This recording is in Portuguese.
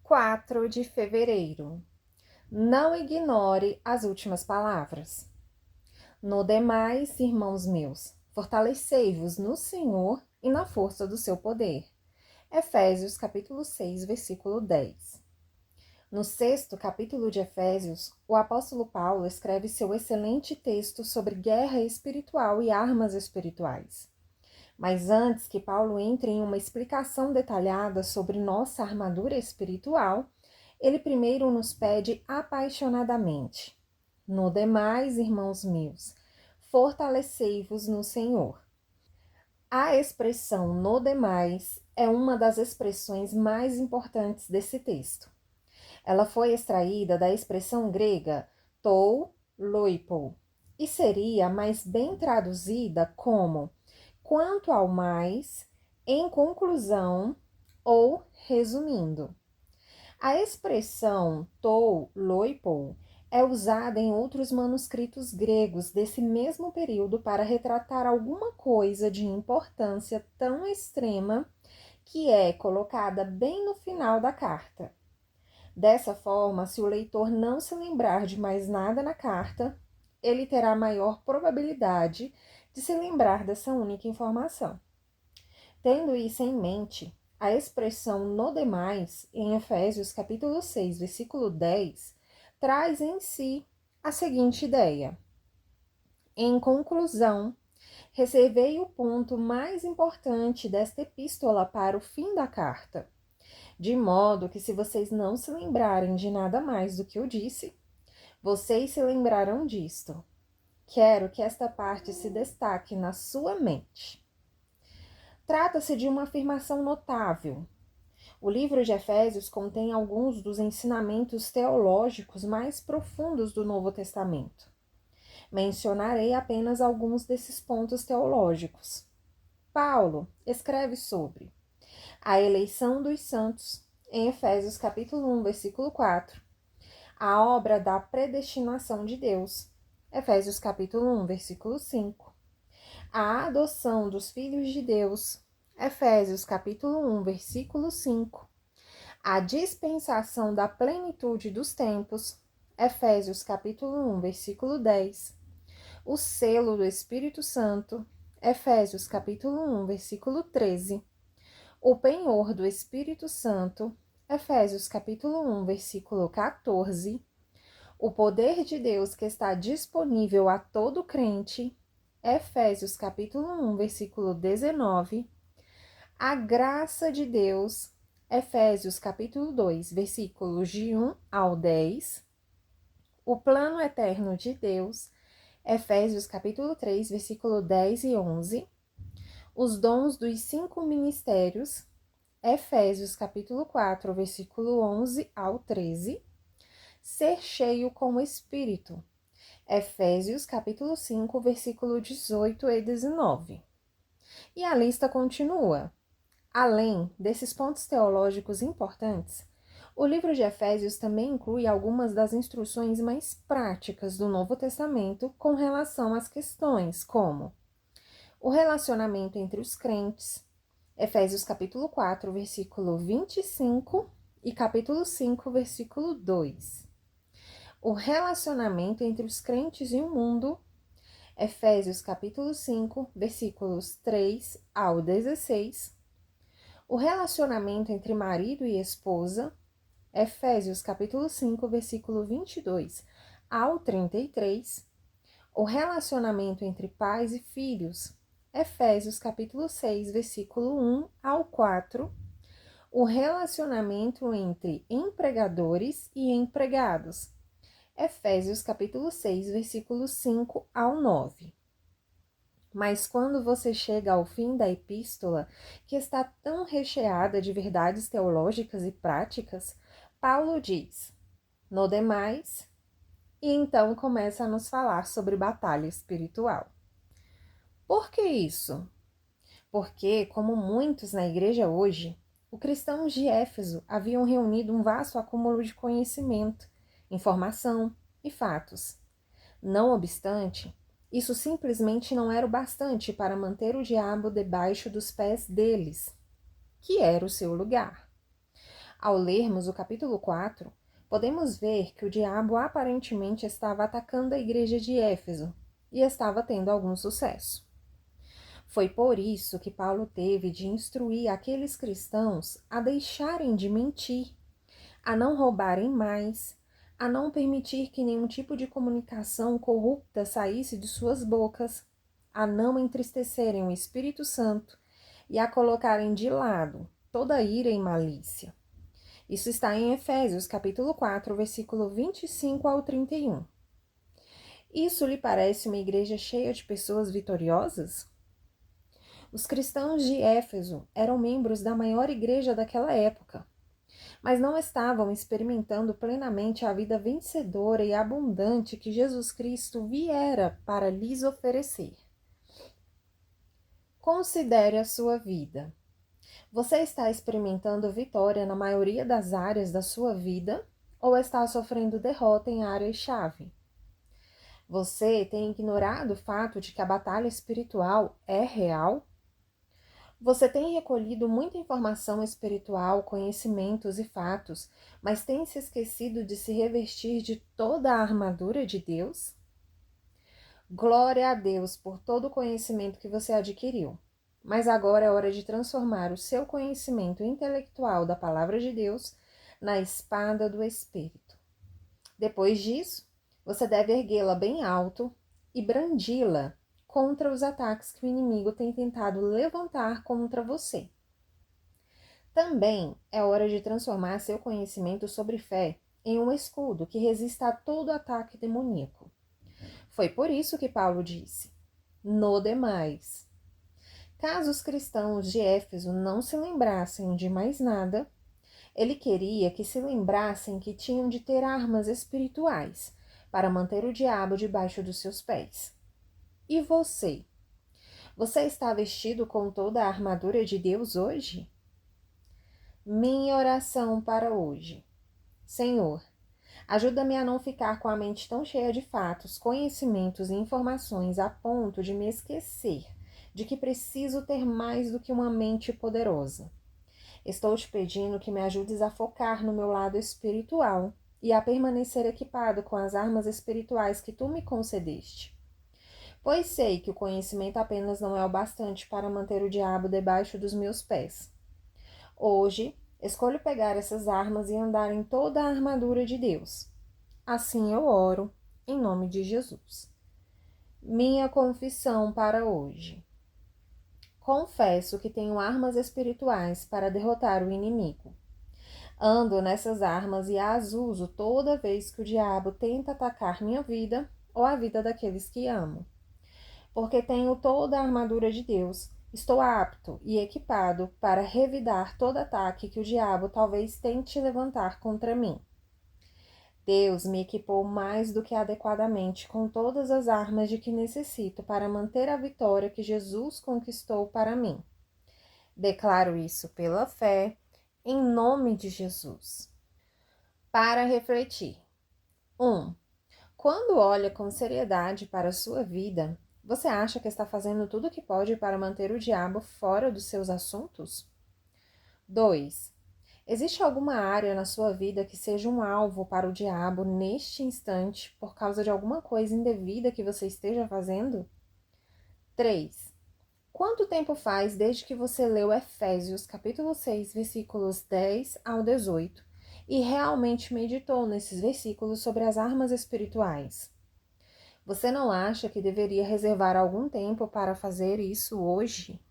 4 de fevereiro. Não ignore as últimas palavras. No demais, irmãos meus, fortalecei-vos no Senhor e na força do seu poder. Efésios capítulo 6, versículo 10. No sexto capítulo de Efésios, o apóstolo Paulo escreve seu excelente texto sobre guerra espiritual e armas espirituais. Mas antes que Paulo entre em uma explicação detalhada sobre nossa armadura espiritual, ele primeiro nos pede apaixonadamente: no demais, irmãos meus, fortalecei-vos no Senhor. A expressão no demais é uma das expressões mais importantes desse texto. Ela foi extraída da expressão grega tou loipo e seria mais bem traduzida como quanto ao mais, em conclusão ou resumindo. A expressão tou loipou é usada em outros manuscritos gregos desse mesmo período para retratar alguma coisa de importância tão extrema que é colocada bem no final da carta. Dessa forma, se o leitor não se lembrar de mais nada na carta, ele terá maior probabilidade de se lembrar dessa única informação. Tendo isso em mente, a expressão no demais, em Efésios capítulo 6, versículo 10, traz em si a seguinte ideia: em conclusão, reservei o ponto mais importante desta epístola para o fim da carta, de modo que se vocês não se lembrarem de nada mais do que eu disse, vocês se lembrarão disto. Quero que esta parte se destaque na sua mente. Trata-se de uma afirmação notável. O livro de Efésios contém alguns dos ensinamentos teológicos mais profundos do Novo Testamento. Mencionarei apenas alguns desses pontos teológicos. Paulo escreve sobre a eleição dos santos, em Efésios capítulo 1, versículo 4, a obra da predestinação de Deus, Efésios capítulo 1, versículo 5, a adoção dos filhos de Deus, Efésios capítulo 1, versículo 5, a dispensação da plenitude dos tempos, Efésios capítulo 1, versículo 10, o selo do Espírito Santo, Efésios capítulo 1, versículo 13, o penhor do Espírito Santo, Efésios capítulo 1, versículo 14, o poder de Deus que está disponível a todo crente, Efésios capítulo 1, versículo 19, a graça de Deus, Efésios capítulo 2, versículos de 1 ao 10, o plano eterno de Deus, Efésios capítulo 3, versículo 10 e 11, os dons dos 5 ministérios, Efésios capítulo 4, versículo 11 ao 13, ser cheio com o Espírito, Efésios capítulo 5, versículo 18 e 19. E a lista continua. Além desses pontos teológicos importantes, o livro de Efésios também inclui algumas das instruções mais práticas do Novo Testamento com relação às questões como o relacionamento entre os crentes, Efésios capítulo 4, versículo 25 e capítulo 5, versículo 2. O relacionamento entre os crentes e o mundo, Efésios capítulo 5, versículos 3 ao 16. O relacionamento entre marido e esposa, Efésios capítulo 5, versículo 22 ao 33. O relacionamento entre pais e filhos, Efésios capítulo 6, versículo 1 ao 4. O relacionamento entre empregadores e empregados, Efésios capítulo 6, versículos 5 ao 9. Mas quando você chega ao fim da epístola, que está tão recheada de verdades teológicas e práticas, Paulo diz: no demais, e então começa a nos falar sobre batalha espiritual. Por que isso? Porque, como muitos na igreja hoje, os cristãos de Éfeso haviam reunido um vasto acúmulo de conhecimento, informação e fatos. Não obstante, isso simplesmente não era o bastante para manter o diabo debaixo dos pés deles, que era o seu lugar. Ao lermos o capítulo 4, podemos ver que o diabo aparentemente estava atacando a igreja de Éfeso e estava tendo algum sucesso. Foi por isso que Paulo teve de instruir aqueles cristãos a deixarem de mentir, a não roubarem mais, a não permitir que nenhum tipo de comunicação corrupta saísse de suas bocas, a não entristecerem o Espírito Santo e a colocarem de lado toda ira e malícia. Isso está em Efésios, capítulo 4, versículo 25 ao 31. Isso lhe parece uma igreja cheia de pessoas vitoriosas? Os cristãos de Éfeso eram membros da maior igreja daquela época, mas não estavam experimentando plenamente a vida vencedora e abundante que Jesus Cristo viera para lhes oferecer. Considere a sua vida. Você está experimentando vitória na maioria das áreas da sua vida ou está sofrendo derrota em áreas-chave? Você tem ignorado o fato de que a batalha espiritual é real? Você tem recolhido muita informação espiritual, conhecimentos e fatos, mas tem se esquecido de se revestir de toda a armadura de Deus? Glória a Deus por todo o conhecimento que você adquiriu. Mas agora é hora de transformar o seu conhecimento intelectual da palavra de Deus na espada do Espírito. Depois disso, você deve erguê-la bem alto e brandi-la contra os ataques que o inimigo tem tentado levantar contra você. Também é hora de transformar seu conhecimento sobre fé em um escudo que resista a todo ataque demoníaco. Foi por isso que Paulo disse: no demais. Caso os cristãos de Éfeso não se lembrassem de mais nada, ele queria que se lembrassem que tinham de ter armas espirituais para manter o diabo debaixo dos seus pés. E você? Você está vestido com toda a armadura de Deus hoje? Minha oração para hoje. Senhor, ajuda-me a não ficar com a mente tão cheia de fatos, conhecimentos e informações a ponto de me esquecer de que preciso ter mais do que uma mente poderosa. Estou te pedindo que me ajudes a focar no meu lado espiritual e a permanecer equipado com as armas espirituais que tu me concedeste. Pois sei que o conhecimento apenas não é o bastante para manter o diabo debaixo dos meus pés. Hoje, escolho pegar essas armas e andar em toda a armadura de Deus. Assim eu oro, em nome de Jesus. Minha confissão para hoje. Confesso que tenho armas espirituais para derrotar o inimigo. Ando nessas armas e as uso toda vez que o diabo tenta atacar minha vida ou a vida daqueles que amo. Porque tenho toda a armadura de Deus, estou apto e equipado para revidar todo ataque que o diabo talvez tente levantar contra mim. Deus me equipou mais do que adequadamente com todas as armas de que necessito para manter a vitória que Jesus conquistou para mim. Declaro isso pela fé, em nome de Jesus. Para refletir. 1. Quando olha com seriedade para a sua vida, você acha que está fazendo tudo o que pode para manter o diabo fora dos seus assuntos? 2. Existe alguma área na sua vida que seja um alvo para o diabo neste instante por causa de alguma coisa indevida que você esteja fazendo? 3. Quanto tempo faz desde que você leu Efésios capítulo 6, versículos 10 ao 18 e realmente meditou nesses versículos sobre as armas espirituais? Você não acha que deveria reservar algum tempo para fazer isso hoje?